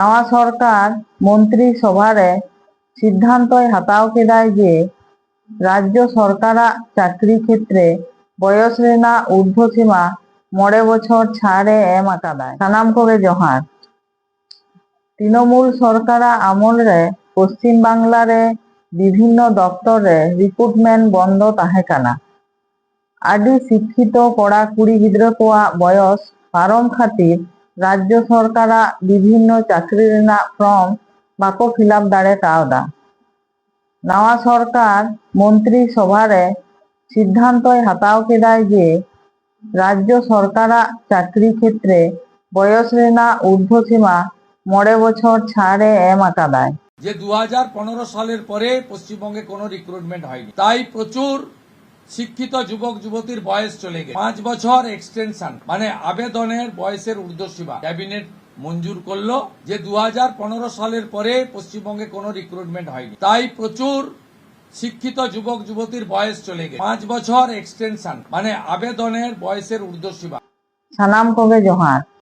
नवा सरकार मंत्री सभारे सिद्धांत हताव केदाय जे राज्य सरकार चाकरी क्षेत्रे बयस रेना ऊर्ध्वसीमा 9 बछर छाड़े एम आकादाय। सानाम कोगे जोहार। तृणमूल सरकार आमल रे पश्चिम बांगला रे विभिन्न दफ्तर रे रिक्रुटमेंट बंद ताहे काना। आदि शिक्षित कड़ा कुड़ी गिद्रा कोआ बयस पारम खातिर राज्य सरकार विभिन्न चाकरी रेना फॉर्म बाको फिलअप दाड़े कावदा। नवा सरकार मंत्री सभारे सिद्धांत हताव केदाय जे राज्य सरकार चाकरी क्षेत्रे बयस रेना ऊर्ध्वसीमा 9 बछर छाड़े एम आकादाय। যে 2015 সালের পরে পশ্চিমবঙ্গে কোনো রিক্রুটমেন্ট হয়নি, তাই প্রচুর শিক্ষিত যুবক যুবতীর বয়স চলে গেছে। 5 বছর এক্সটেনশন মানে আবেদনের বয়সের ঊর্ধ্বসীমা ক্যাবিনেট মঞ্জুর করলো যে 2015 সালের পরে পশ্চিমবঙ্গে কোনো রিক্রুটমেন্ট হয়নি, তাই প্রচুর শিক্ষিত যুবক যুবতীর বয়স চলে গেছে। 5 বছর এক্সটেনশন মানে আবেদনের বয়সের ঊর্ধ্বসীমা। সানাম কোগে जोहार।